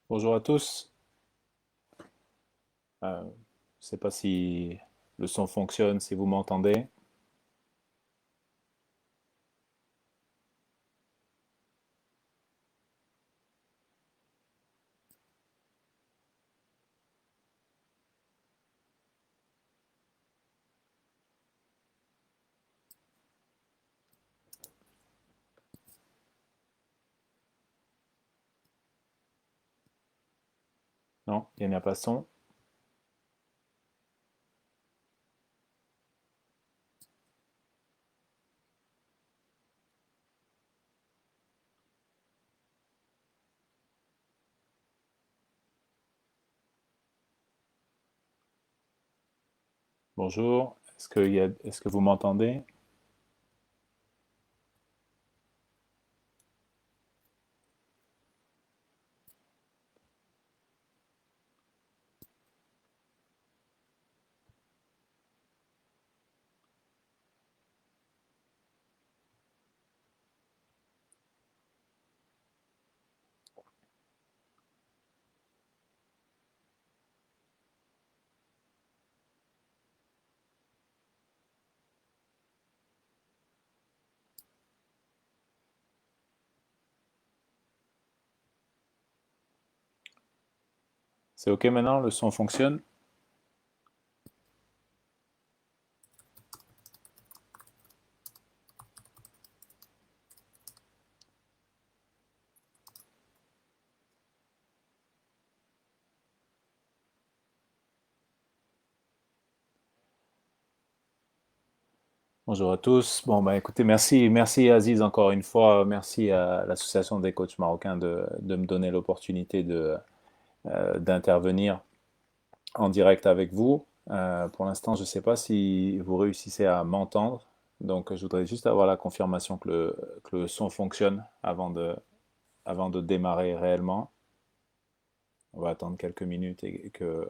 Bonjour à tous. Je ne sais pas si le son fonctionne, si vous m'entendez. Non, il n'y a pas de son. Bonjour. Est-ce que vous m'entendez? C'est OK maintenant, le son fonctionne? Bonjour à tous. Bon, bah écoutez, merci Aziz encore une fois. Merci à l'Association des coachs marocains de me donner l'opportunité d'intervenir en direct avec vous. Pour l'instant, je ne sais pas si vous réussissez à m'entendre. Donc, je voudrais juste avoir la confirmation que le son fonctionne avant de démarrer réellement. On va attendre quelques minutes et que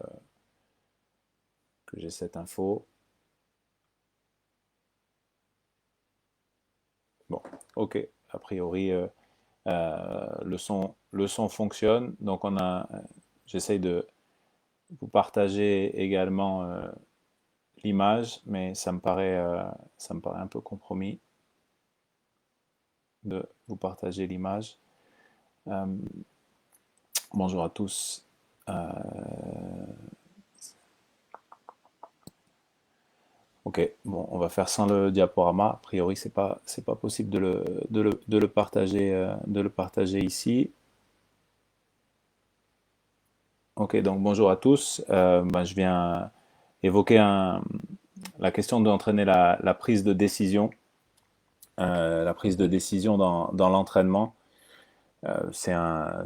j'ai cette info. Bon, ok. A priori, le son fonctionne. Donc, j'essaye de vous partager également l'image, mais ça me paraît un peu compromis de vous partager l'image. Euh, Bonjour à tous. Euh, Ok, bon, on va faire sans le diaporama. A priori, c'est pas possible de le partager ici. Ok, donc bonjour à tous. Je viens évoquer la question d'entraîner la prise de décision, la prise de décision dans l'entraînement. C'est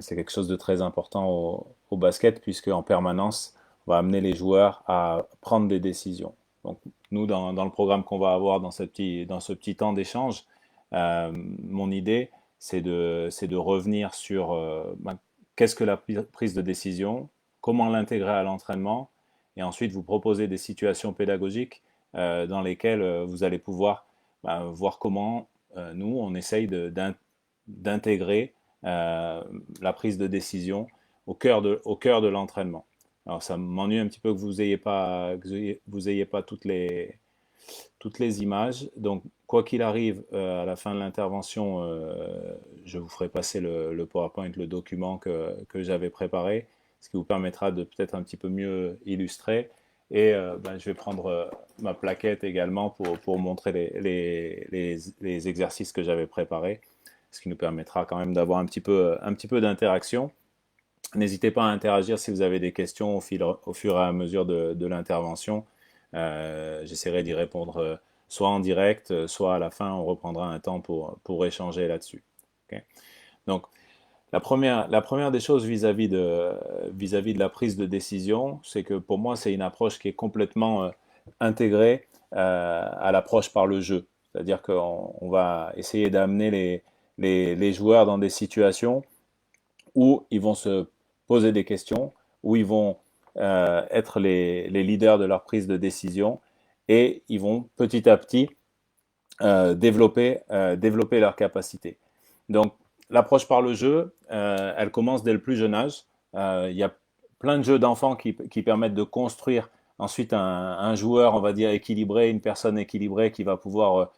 quelque chose de très important au basket puisque en permanence, on va amener les joueurs à prendre des décisions. Donc, nous, dans le programme qu'on va avoir dans ce petit temps d'échange, mon idée, c'est de revenir sur qu'est-ce que la prise de décision, comment l'intégrer à l'entraînement, et ensuite vous proposer des situations pédagogiques dans lesquelles vous allez pouvoir voir comment nous, on essaye d'intégrer la prise de décision au cœur de l'entraînement. Alors ça m'ennuie un petit peu que vous ayez pas toutes les images. Donc quoi qu'il arrive, à la fin de l'intervention, je vous ferai passer le PowerPoint, le document que j'avais préparé, ce qui vous permettra de peut-être un petit peu mieux illustrer. Et je vais prendre ma plaquette également pour montrer les exercices que j'avais préparés, ce qui nous permettra quand même d'avoir un petit peu d'interaction. N'hésitez pas à interagir si vous avez des questions au fur et à mesure de l'intervention. J'essaierai d'y répondre soit en direct, soit à la fin, on reprendra un temps pour échanger là-dessus. Okay. Donc, la première des choses vis-à-vis de la prise de décision, c'est que pour moi, c'est une approche qui est complètement intégrée à l'approche par le jeu. C'est-à-dire qu'on va essayer d'amener les joueurs dans des situations où ils vont se poser des questions, où ils vont être les leaders de leur prise de décision et ils vont petit à petit développer leurs capacités. Donc, l'approche par le jeu, elle commence dès le plus jeune âge. Il y a plein de jeux d'enfants qui permettent de construire ensuite un joueur, on va dire, équilibré, une personne équilibrée qui va pouvoir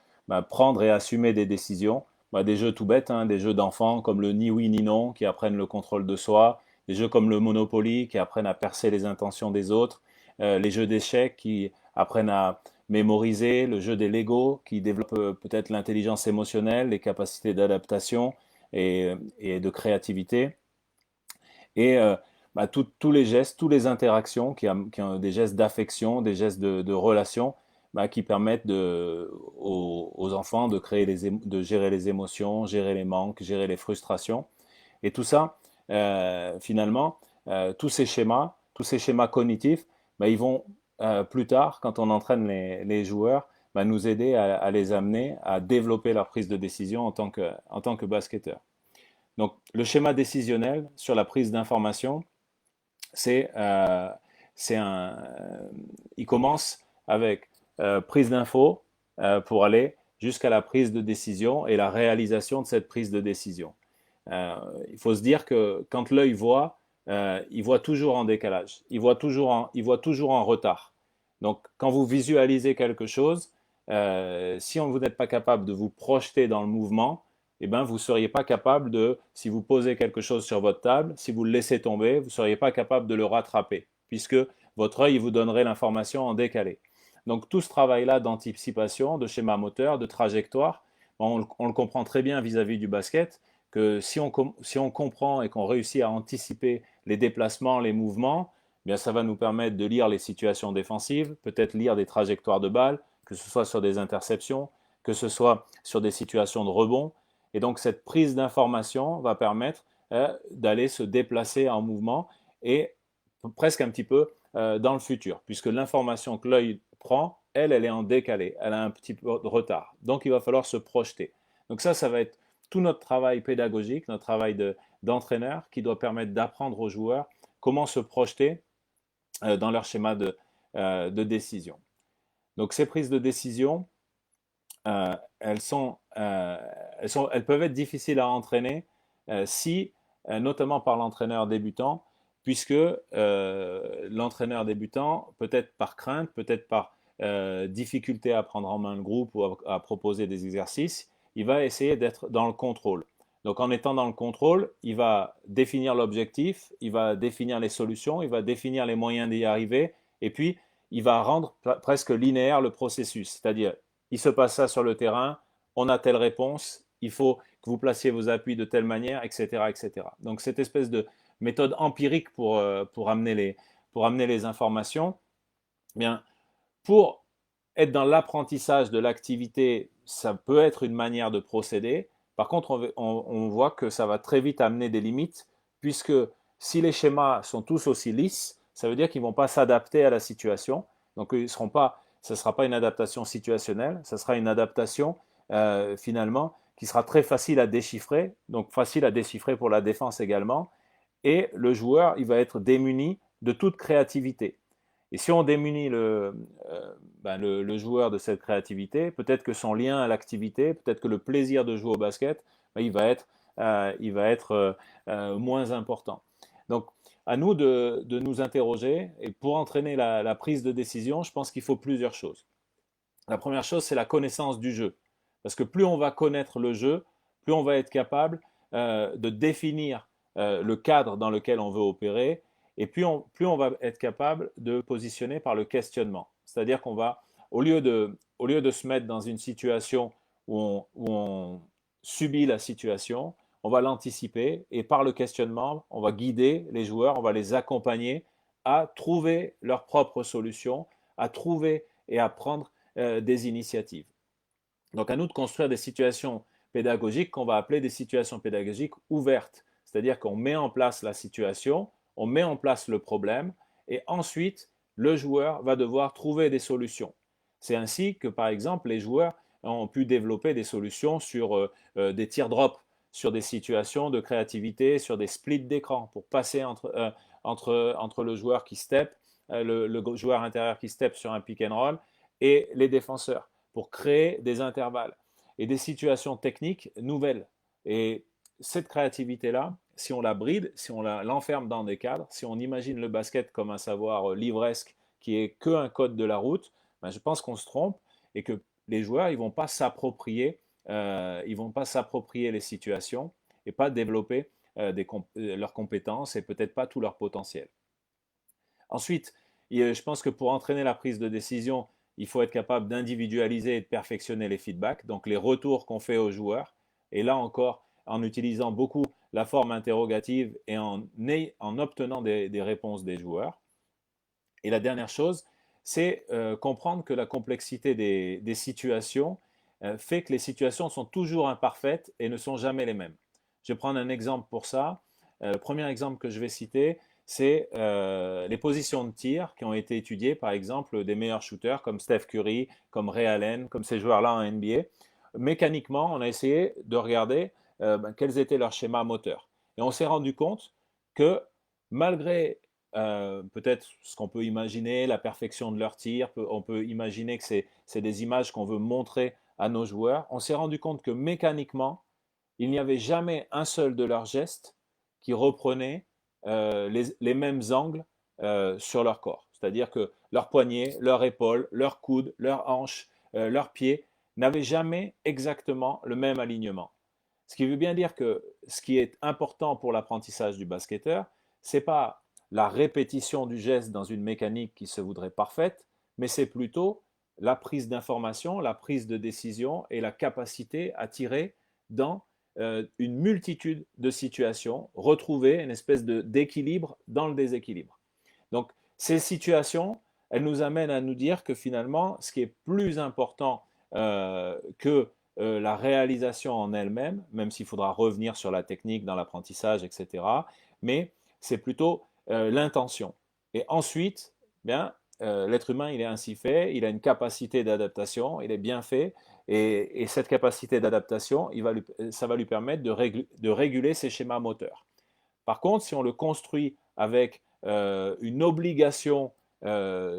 prendre et assumer des décisions. Des jeux tout bêtes, hein, des jeux d'enfants comme le ni oui ni non qui apprennent le contrôle de soi, des jeux comme le Monopoly qui apprennent à percer les intentions des autres, les jeux d'échecs qui apprennent à mémoriser, le jeu des Lego qui développe peut-être l'intelligence émotionnelle, les capacités d'adaptation et de créativité. Et tous les gestes, toutes les interactions qui ont des gestes d'affection, des gestes de relation, qui permettent aux enfants de de gérer les émotions, gérer les manques, gérer les frustrations. Et tout ça, finalement, tous ces schémas cognitifs, ils vont plus tard, quand on entraîne les joueurs, nous aider à les amener à développer leur prise de décision en tant que basketteur. Donc, le schéma décisionnel sur la prise d'information, c'est c'est un, il commence avec prise d'info pour aller jusqu'à la prise de décision et la réalisation de cette prise de décision. Il faut se dire que quand l'œil voit, il voit toujours en décalage, il voit toujours en retard. Donc, quand vous visualisez quelque chose, si vous n'êtes pas capable de vous projeter dans le mouvement, eh ben, vous ne seriez pas capable de, si vous posez quelque chose sur votre table, si vous le laissez tomber, vous ne seriez pas capable de le rattraper, puisque votre œil vous donnerait l'information en décalé. Donc tout ce travail-là d'anticipation, de schéma moteur, de trajectoire, on le comprend très bien vis-à-vis du basket, que si on comprend et qu'on réussit à anticiper les déplacements, les mouvements, eh bien ça va nous permettre de lire les situations défensives, peut-être lire des trajectoires de balles, que ce soit sur des interceptions, que ce soit sur des situations de rebond. Et donc cette prise d'information va permettre d'aller se déplacer en mouvement et presque un petit peu dans le futur, puisque l'information que l'œil prend, elle est en décalé, elle a un petit peu de retard. Donc il va falloir se projeter. Donc ça va être tout notre travail pédagogique, notre travail d'entraîneur qui doit permettre d'apprendre aux joueurs comment se projeter dans leur schéma de décision. Donc ces prises de décision, euh, elles, sont, euh, elles peuvent être difficiles à entraîner si, notamment par l'entraîneur débutant, puisque l'entraîneur débutant, peut-être par crainte, peut-être par difficulté à prendre en main le groupe ou à proposer des exercices, il va essayer d'être dans le contrôle. Donc en étant dans le contrôle, il va définir l'objectif, il va définir les solutions, il va définir les moyens d'y arriver, et puis il va rendre presque linéaire le processus. C'est-à-dire, il se passe ça sur le terrain, on a telle réponse, il faut que vous placiez vos appuis de telle manière, etc. etc. Donc cette espèce de méthode empirique pour amener les informations, eh bien, pour être dans l'apprentissage de l'activité, ça peut être une manière de procéder. Par contre, on voit que ça va très vite amener des limites, puisque si les schémas sont tous aussi lisses, ça veut dire qu'ils ne vont pas s'adapter à la situation. Donc, ce ne sera pas une adaptation situationnelle, ça sera une adaptation finalement qui sera très facile à déchiffrer, donc facile à déchiffrer pour la défense également. Et le joueur, il va être démuni de toute créativité. Et si on démunit le joueur de cette créativité, peut-être que son lien à l'activité, peut-être que le plaisir de jouer au basket, il va être moins important. Donc, à nous de nous interroger. Et pour entraîner la prise de décision, je pense qu'il faut plusieurs choses. La première chose, c'est la connaissance du jeu. Parce que plus on va connaître le jeu, plus on va être capable de définir le cadre dans lequel on veut opérer, et plus on va être capable de positionner par le questionnement. C'est-à-dire qu'on va, au lieu de se mettre dans une situation où on subit la situation, on va l'anticiper et par le questionnement, on va guider les joueurs, on va les accompagner à trouver leurs propres solutions, à trouver et à prendre des initiatives. Donc à nous de construire des situations pédagogiques qu'on va appeler des situations pédagogiques ouvertes. C'est-à-dire qu'on met en place la situation, on met en place le problème, et ensuite le joueur va devoir trouver des solutions. C'est ainsi que, par exemple, les joueurs ont pu développer des solutions sur des teardrops, sur des situations de créativité, sur des splits d'écran, pour passer entre le joueur qui step, le joueur intérieur qui step sur un pick and roll, et les défenseurs pour créer des intervalles et des situations techniques nouvelles. Et cette créativité-là, si on la bride, si on l'enferme dans des cadres, si on imagine le basket comme un savoir livresque qui est qu'un code de la route, ben, je pense qu'on se trompe et que les joueurs, ils vont pas s'approprier les situations et pas développer leurs compétences et peut-être pas tout leur potentiel. Ensuite, je pense que pour entraîner la prise de décision, il faut être capable d'individualiser et de perfectionner les feedbacks, donc les retours qu'on fait aux joueurs. Et là encore, en utilisant beaucoup la forme interrogative et en obtenant des réponses des joueurs. Et la dernière chose, c'est comprendre que la complexité des situations fait que les situations sont toujours imparfaites et ne sont jamais les mêmes. Je vais prendre un exemple pour ça. Le premier exemple que je vais citer, c'est les positions de tir qui ont été étudiées, par exemple, des meilleurs shooters comme Steph Curry, comme Ray Allen, comme ces joueurs-là en NBA. Mécaniquement, on a essayé de regarder quels étaient leurs schémas moteurs. Et on s'est rendu compte que malgré peut-être ce qu'on peut imaginer, la perfection de leur tir, on peut imaginer que c'est des images qu'on veut montrer à nos joueurs, on s'est rendu compte que mécaniquement, il n'y avait jamais un seul de leurs gestes qui reprenait les mêmes angles sur leur corps. C'est-à-dire que leurs poignets, leurs épaules, leurs coudes, leurs hanches, leurs pieds n'avaient jamais exactement le même alignement. Ce qui veut bien dire que ce qui est important pour l'apprentissage du basketteur, c'est pas la répétition du geste dans une mécanique qui se voudrait parfaite, mais c'est plutôt la prise d'information, la prise de décision et la capacité à tirer dans une multitude de situations, retrouver une espèce d'équilibre dans le déséquilibre. Donc, ces situations, elles nous amènent à nous dire que finalement, ce qui est plus important que la réalisation en elle-même, même s'il faudra revenir sur la technique dans l'apprentissage, etc., mais c'est plutôt l'intention. Et ensuite, bien, l'être humain, il est ainsi fait, il a une capacité d'adaptation, il est bien fait, et cette capacité d'adaptation, ça va lui permettre de réguler ses schémas moteurs. Par contre, si on le construit avec une obligation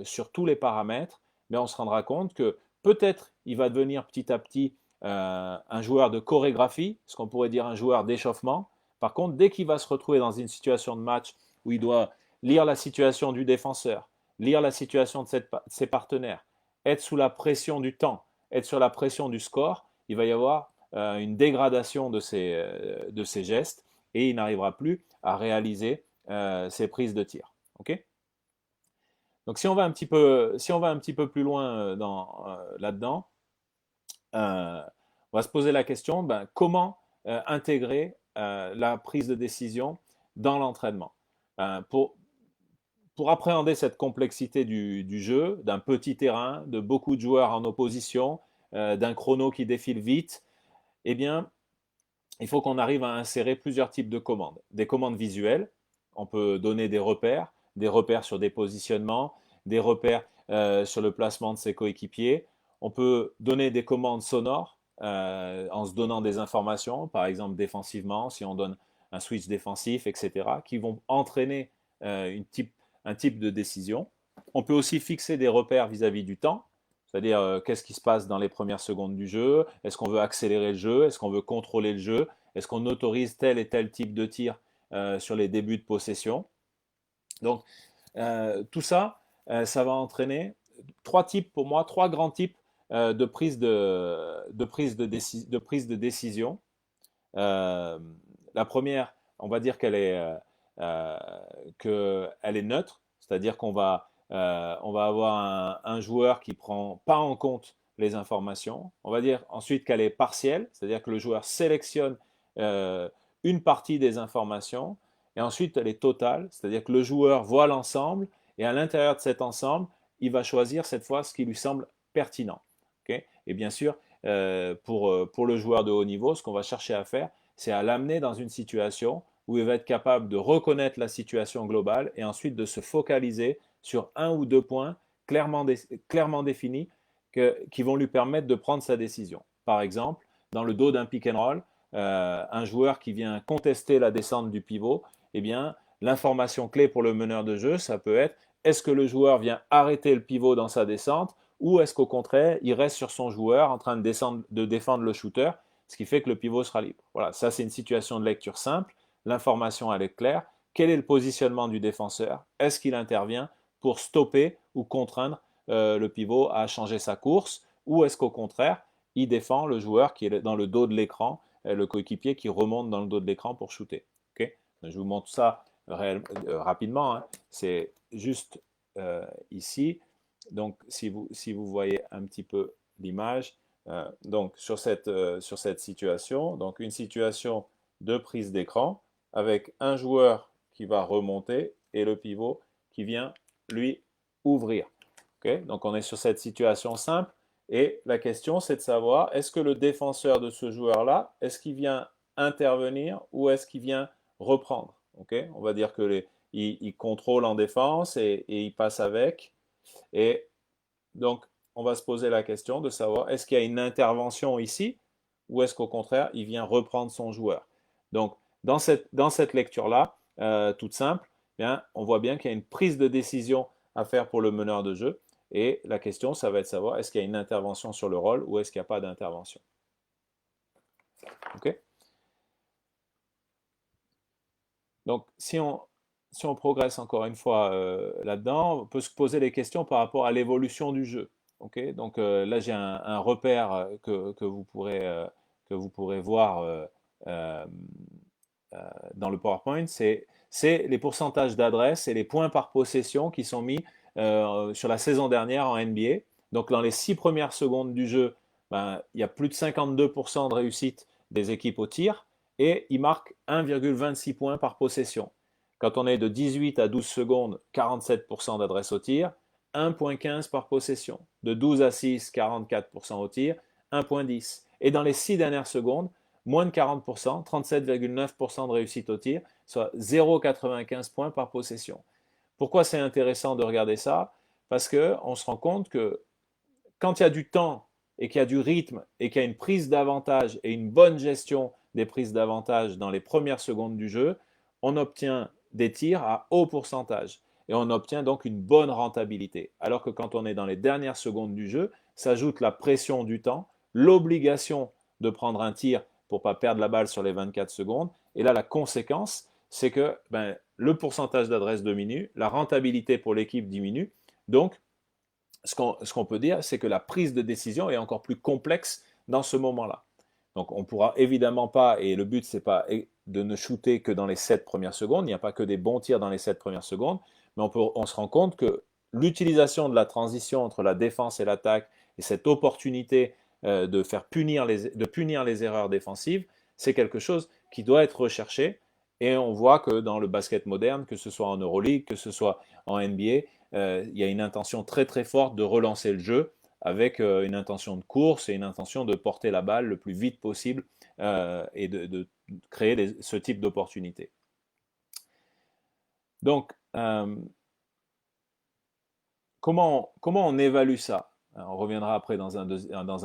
sur tous les paramètres, mais on se rendra compte que peut-être il va devenir petit à petit un joueur de chorégraphie, ce qu'on pourrait dire un joueur d'échauffement. Par contre, dès qu'il va se retrouver dans une situation de match où il doit lire la situation du défenseur, lire la situation de ses partenaires, être sous la pression du temps, être sur la pression du score, il va y avoir une dégradation de ses gestes et il n'arrivera plus à réaliser ses prises de tir. Okay, donc si on va un petit peu plus loin là-dedans, on va se poser la question, ben, comment intégrer la prise de décision dans l'entraînement. Pour appréhender cette complexité du jeu, d'un petit terrain, de beaucoup de joueurs en opposition, d'un chrono qui défile vite, eh bien, il faut qu'on arrive à insérer plusieurs types de commandes. Des commandes visuelles, on peut donner des repères sur des positionnements, des repères sur le placement de ses coéquipiers. On peut donner des commandes sonores en se donnant des informations, par exemple défensivement, si on donne un switch défensif, etc., qui vont entraîner un type de décision. On peut aussi fixer des repères vis-à-vis du temps, c'est-à-dire qu'est-ce qui se passe dans les premières secondes du jeu, est-ce qu'on veut accélérer le jeu, est-ce qu'on veut contrôler le jeu, est-ce qu'on autorise tel et tel type de tir sur les débuts de possession. Donc tout ça, ça va entraîner trois grands types de prise de décision. La première, on va dire qu'elle est neutre, c'est-à-dire on va avoir un joueur qui prend pas en compte les informations. On va dire ensuite qu'elle est partielle, c'est-à-dire que le joueur sélectionne une partie des informations. Et ensuite, elle est totale, c'est-à-dire que le joueur voit l'ensemble et à l'intérieur de cet ensemble, il va choisir cette fois ce qui lui semble pertinent. Okay, et bien sûr, pour le joueur de haut niveau, ce qu'on va chercher à faire, c'est à l'amener dans une situation où il va être capable de reconnaître la situation globale et ensuite de se focaliser sur un ou deux points clairement définis qui vont lui permettre de prendre sa décision. Par exemple, dans le dos d'un pick and roll, un joueur qui vient contester la descente du pivot, eh bien, l'information clé pour le meneur de jeu, ça peut être est-ce que le joueur vient arrêter le pivot dans sa descente ou est-ce qu'au contraire, il reste sur son joueur en train de défendre le shooter, ce qui fait que le pivot sera libre. Voilà, ça c'est une situation de lecture simple. l'information elle est claire. Quel est le positionnement du défenseur? Est-ce qu'il intervient pour stopper ou contraindre le pivot à changer sa course? Ou est-ce qu'au contraire, il défend le joueur qui est dans le dos de l'écran, le coéquipier qui remonte dans le dos de l'écran pour shooter? Okay. Je vous montre ça rapidement. Hein. C'est juste ici. Donc, si vous voyez un petit peu l'image, donc sur cette situation, donc une situation de prise d'écran avec un joueur qui va remonter et le pivot qui vient lui ouvrir. Okay. Donc, on est sur cette situation simple. Et la question, c'est de savoir, est-ce que le défenseur de ce joueur-là, est-ce qu'il vient intervenir ou est-ce qu'il vient reprendre? Okay. On va dire que il contrôle en défense et il passe avec. Et donc, on va se poser la question de savoir, est-ce qu'il y a une intervention ici ou est-ce qu'au contraire, il vient reprendre son joueur? Donc, dans cette lecture-là, toute simple, bien, on voit bien qu'il y a une prise de décision à faire pour le meneur de jeu. Et la question, ça va être de savoir, est-ce qu'il y a une intervention sur le rôle ou est-ce qu'il n'y a pas d'intervention? OK? Donc, si on progresse encore une fois là-dedans, on peut se poser des questions par rapport à l'évolution du jeu. Okay. Donc là, j'ai un repère que vous pourrez voir euh, dans le PowerPoint. C'est les pourcentages d'adresse et les points par possession qui sont mis sur la saison dernière en NBA. Donc dans les 6 premières secondes du jeu, ben, il y a plus de 52% de réussite des équipes au tir et ils marquent 1,26 points par possession. Quand on est de 18 à 12 secondes, 47% d'adresse au tir, 1,15 par possession. De 12 à 6, 44% au tir, 1,10. Et dans les 6 dernières secondes, moins de 40%, 37,9% de réussite au tir, soit 0,95 points par possession. Pourquoi c'est intéressant de regarder ça? Parce qu'on se rend compte que quand il y a du temps et qu'il y a du rythme et qu'il y a une prise d'avantage et une bonne gestion des prises d'avantage dans les premières secondes du jeu, on obtient des tirs à haut pourcentage et on obtient donc une bonne rentabilité. Alors que quand on est dans les dernières secondes du jeu, s'ajoute la pression du temps, l'obligation de prendre un tir pour ne pas perdre la balle sur les 24 secondes. Et là, la conséquence, c'est que le pourcentage d'adresse diminue, la rentabilité pour l'équipe diminue. Donc, ce qu'on peut dire, c'est que la prise de décision est encore plus complexe dans ce moment-là. Donc, on ne pourra évidemment pas, et le but, c'est pas de ne shooter que dans les 7 premières secondes, il n'y a pas que des bons tirs dans les 7 premières secondes, mais on se rend compte que l'utilisation de la transition entre la défense et l'attaque et cette opportunité de punir les erreurs défensives, c'est quelque chose qui doit être recherché. Et on voit que dans le basket moderne, que ce soit en Euroleague, que ce soit en NBA, il y a une intention très très forte de relancer le jeu avec une intention de course et une intention de porter la balle le plus vite possible et de créer ce type d'opportunité. Donc, comment on évalue ça? On reviendra après dans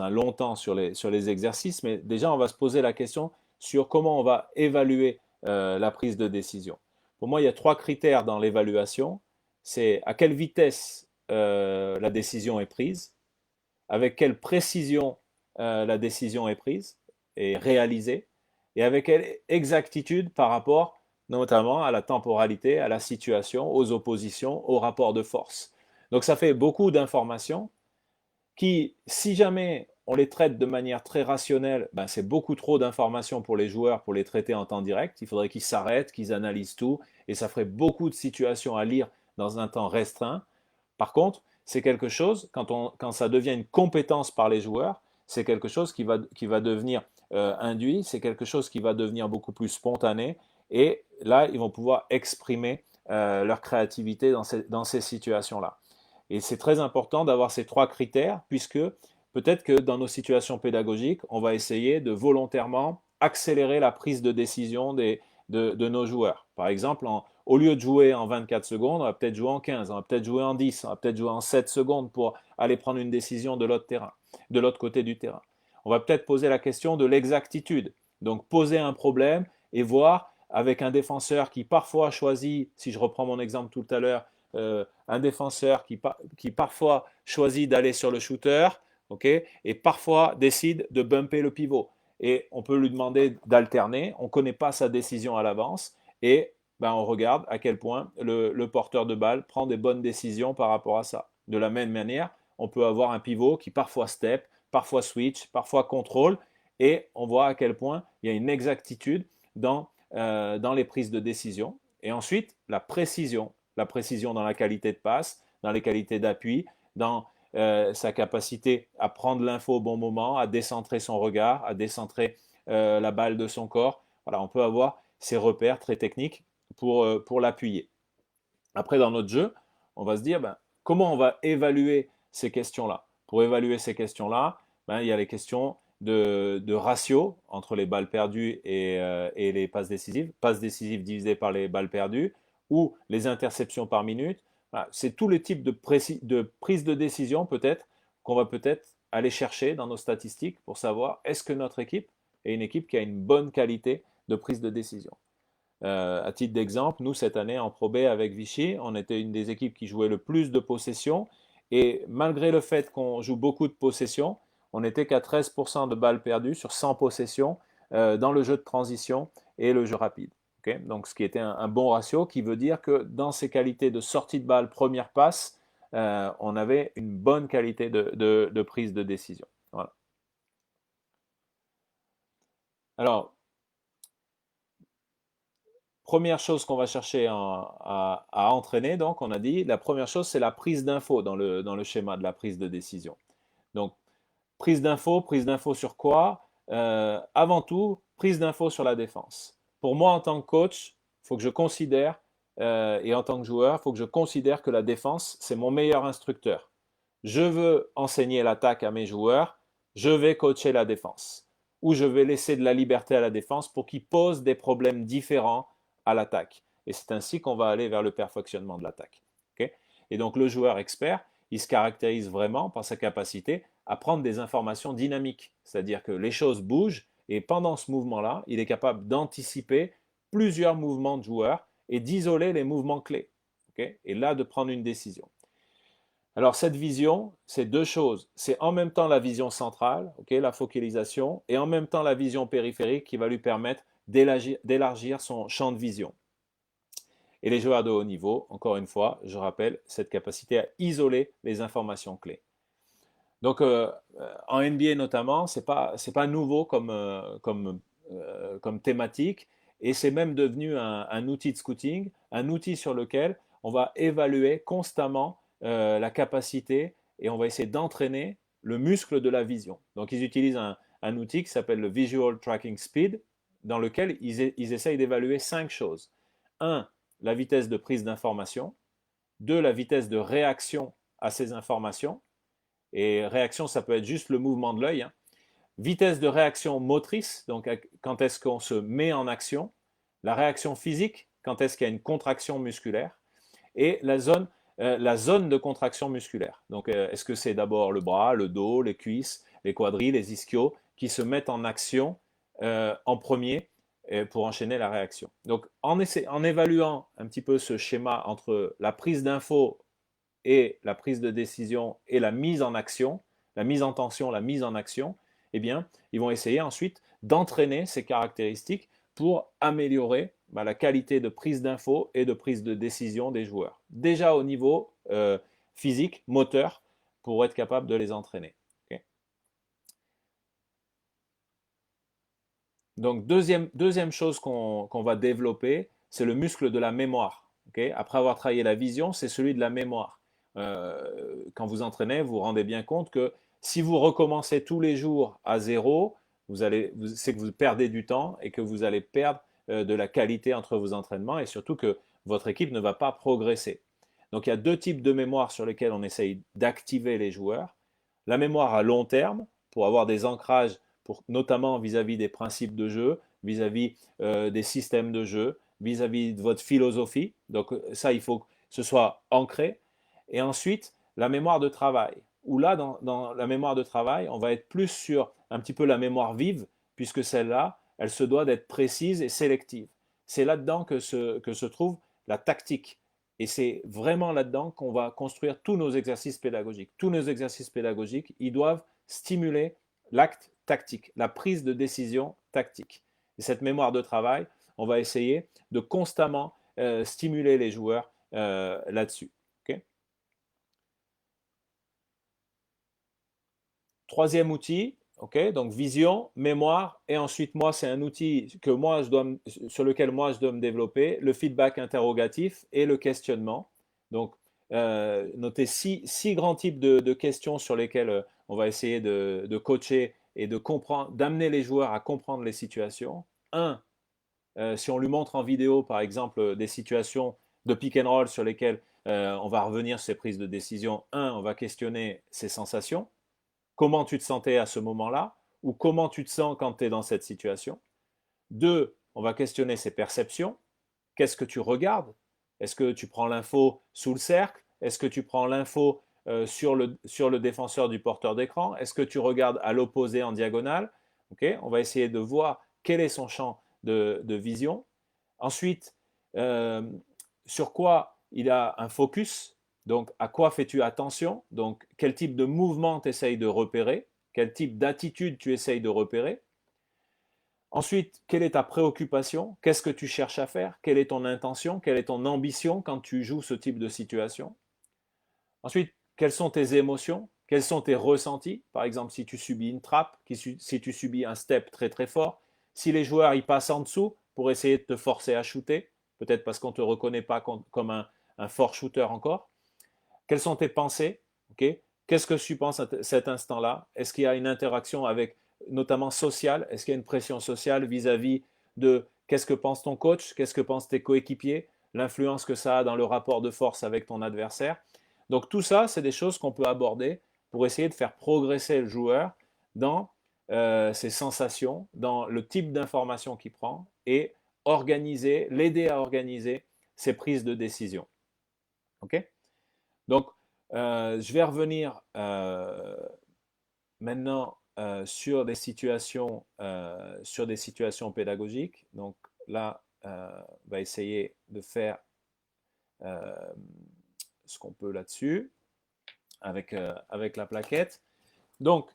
un long temps sur les exercices, mais déjà on va se poser la question sur comment on va évaluer la prise de décision. Pour moi, il y a 3 critères dans l'évaluation. C'est à quelle vitesse la décision est prise, avec quelle précision la décision est prise et réalisée, et avec quelle exactitude par rapport notamment à la temporalité, à la situation, aux oppositions, au rapport de force. Donc ça fait beaucoup d'informations qui, si jamais on les traite de manière très rationnelle, c'est beaucoup trop d'informations pour les joueurs pour les traiter en temps direct. Il faudrait qu'ils s'arrêtent, qu'ils analysent tout, et ça ferait beaucoup de situations à lire dans un temps restreint. Par contre, c'est quelque chose, quand ça devient une compétence par les joueurs, c'est quelque chose qui va devenir induit, c'est quelque chose qui va devenir beaucoup plus spontané, et là, ils vont pouvoir exprimer leur créativité dans ces situations-là. Et c'est très important d'avoir ces 3 critères, puisque peut-être que dans nos situations pédagogiques, on va essayer de volontairement accélérer la prise de décision de nos joueurs. Par exemple, au lieu de jouer en 24 secondes, on va peut-être jouer en 15, on va peut-être jouer en 10, on va peut-être jouer en 7 secondes pour aller prendre une décision de l'autre côté du terrain. On va peut-être poser la question de l'exactitude. Donc poser un problème et voir avec un défenseur qui parfois choisit, si je reprends mon exemple tout à l'heure, un défenseur qui parfois choisit d'aller sur le shooter, okay, et parfois décide de bumper le pivot. et on peut lui demander d'alterner. On ne connaît pas sa décision à l'avance et ben, on regarde à quel point le porteur de balle prend des bonnes décisions par rapport à ça. De la même manière, on peut avoir un pivot qui parfois step, parfois switch, parfois contrôle, et on voit à quel point il y a une exactitude dans les prises de décision. Et ensuite, la précision dans la qualité de passe, dans les qualités d'appui, dans sa capacité à prendre l'info au bon moment, à décentrer son regard, à décentrer la balle de son corps. Voilà, on peut avoir ces repères très techniques pour l'appuyer. Après, dans notre jeu, on va se dire ben, comment on va évaluer ces questions-là. Pour évaluer ces questions-là, ben, il y a les questions de ratio entre les balles perdues et les passes décisives divisées par les balles perdues, ou les interceptions par minute. Voilà, c'est tous les types de prise de décision peut-être qu'on va peut-être aller chercher dans nos statistiques pour savoir est-ce que notre équipe est une équipe qui a une bonne qualité de prise de décision. À titre d'exemple, nous, cette année, en Pro B avec Vichy, on était une des équipes qui jouait le plus de possession. Et malgré le fait qu'on joue beaucoup de possession, on n'était qu'à 13% de balles perdues sur 100 possessions dans le jeu de transition et le jeu rapide. Okay, donc, ce qui était un bon ratio, qui veut dire que dans ces qualités de sortie de balle, première passe, on avait une bonne qualité de prise de décision. Voilà. Alors, première chose qu'on va chercher à entraîner, donc on a dit, la première chose, c'est la prise d'info dans le schéma de la prise de décision. Donc, prise d'info sur quoi? Avant tout, prise d'info sur la défense. Pour moi, en tant que coach, il faut que je considère, et en tant que joueur, il faut que je considère que la défense, c'est mon meilleur instructeur. Je veux enseigner l'attaque à mes joueurs, je vais coacher la défense. Ou je vais laisser de la liberté à la défense pour qu'ils posent des problèmes différents à l'attaque. Et c'est ainsi qu'on va aller vers le perfectionnement de l'attaque. Okay? Et donc le joueur expert, il se caractérise vraiment par sa capacité à prendre des informations dynamiques. C'est-à-dire que les choses bougent et pendant ce mouvement-là, il est capable d'anticiper plusieurs mouvements de joueurs et d'isoler les mouvements clés. Okay? Et là, de prendre une décision. Alors cette vision, c'est deux choses. C'est en même temps la vision centrale, okay, la focalisation, et en même temps la vision périphérique qui va lui permettre d'élargir son champ de vision. Et les joueurs de haut niveau, encore une fois, je rappelle, cette capacité à isoler les informations clés. Donc en NBA notamment, c'est pas nouveau comme thématique, et c'est même devenu un outil de scouting, un outil sur lequel on va évaluer constamment la capacité et on va essayer d'entraîner le muscle de la vision. Donc ils utilisent un outil qui s'appelle le Visual Tracking Speed, dans lequel ils essayent d'évaluer 5 choses. 1. La vitesse de prise d'information. 2. La vitesse de réaction à ces informations. Et réaction, ça peut être juste le mouvement de l'œil. Hein. Vitesse de réaction motrice, donc quand est-ce qu'on se met en action. La réaction physique, quand est-ce qu'il y a une contraction musculaire. Et la zone de contraction musculaire. Donc, est-ce que c'est d'abord le bras, le dos, les cuisses, les quadrilles, les ischios qui se mettent en action en premier pour enchaîner la réaction. Donc, en évaluant un petit peu ce schéma entre la prise d'infos et la prise de décision et la mise en action, la mise en tension, la mise en action, eh bien, ils vont essayer ensuite d'entraîner ces caractéristiques pour améliorer la qualité de prise d'info et de prise de décision des joueurs. Déjà au niveau physique, moteur, pour être capable de les entraîner. Okay. Donc, deuxième chose qu'on va développer, c'est le muscle de la mémoire. Okay. Après avoir travaillé la vision, c'est celui de la mémoire. Quand vous entraînez, vous vous rendez bien compte que si vous recommencez tous les jours à zéro, c'est que vous perdez du temps et que vous allez perdre de la qualité entre vos entraînements et surtout que votre équipe ne va pas progresser. Donc il y a deux types de mémoire sur lesquels on essaye d'activer les joueurs. La mémoire à long terme, pour avoir des ancrages, notamment vis-à-vis des principes de jeu, vis-à-vis des systèmes de jeu, vis-à-vis de votre philosophie. Donc ça, il faut que ce soit ancré. Et ensuite, la mémoire de travail, où là, dans la mémoire de travail, on va être plus sur un petit peu la mémoire vive, puisque celle-là, elle se doit d'être précise et sélective. C'est là-dedans que se trouve la tactique. Et c'est vraiment là-dedans qu'on va construire tous nos exercices pédagogiques. Tous nos exercices pédagogiques, ils doivent stimuler l'acte tactique, la prise de décision tactique. Et cette mémoire de travail, on va essayer de constamment stimuler les joueurs là-dessus. Okay. Troisième outil, okay, donc vision, mémoire, et ensuite moi c'est un outil que moi sur lequel moi je dois me développer, le feedback interrogatif et le questionnement. Donc notez six grands types de questions sur lesquelles on va essayer de coacher et de comprendre, d'amener les joueurs à comprendre les situations. Un, si on lui montre en vidéo par exemple des situations de pick and roll sur lesquelles on va revenir sur ses prises de décision, on va questionner ses sensations. Comment tu te sentais à ce moment-là ou comment tu te sens quand tu es dans cette situation. 2, on va questionner ses perceptions. Qu'est-ce que tu regardes? Est-ce que tu prends l'info sous le cercle? Est-ce que tu prends l'info sur le défenseur du porteur d'écran? Est-ce que tu regardes à l'opposé en diagonale? Okay, on va essayer de voir quel est son champ de vision. Ensuite, sur quoi il a un focus? Donc, à quoi fais-tu attention? Donc, quel type de mouvement tu essayes de repérer? Quel type d'attitude tu essayes de repérer? Ensuite, quelle est ta préoccupation? Qu'est-ce que tu cherches à faire? Quelle est ton intention? Quelle est ton ambition quand tu joues ce type de situation? Ensuite, quelles sont tes émotions? Quels sont tes ressentis? Par exemple, si tu subis une trappe, si tu subis un step très très fort, si les joueurs y passent en dessous pour essayer de te forcer à shooter, peut-être parce qu'on ne te reconnaît pas comme un fort shooter encore. Quelles sont tes pensées? Okay. Qu'est-ce que tu penses à cet instant-là? Est-ce qu'il y a une interaction avec, notamment sociale? Est-ce qu'il y a une pression sociale vis-à-vis de qu'est-ce que pense ton coach? Qu'est-ce que pensent tes coéquipiers? L'influence que ça a dans le rapport de force avec ton adversaire? Donc tout ça, c'est des choses qu'on peut aborder pour essayer de faire progresser le joueur dans ses sensations, dans le type d'information qu'il prend et l'aider à organiser ses prises de décision. Ok? Donc, je vais revenir maintenant sur des situations pédagogiques. Donc là, on va essayer de faire ce qu'on peut là-dessus avec la plaquette. Donc,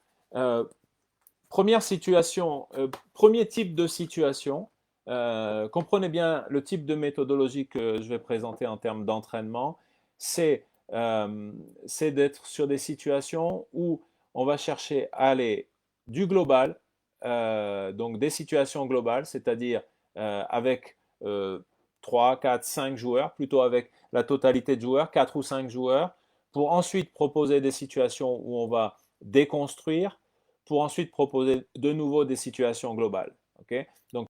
première situation, premier type de situation. Comprenez bien le type de méthodologie que je vais présenter en termes d'entraînement. C'est d'être sur des situations où on va chercher à aller du global, donc des situations globales, c'est-à-dire avec 3, 4, 5 joueurs, plutôt avec la totalité de joueurs, 4 ou 5 joueurs, pour ensuite proposer des situations où on va déconstruire, pour ensuite proposer de nouveau des situations globales. Okay? Donc,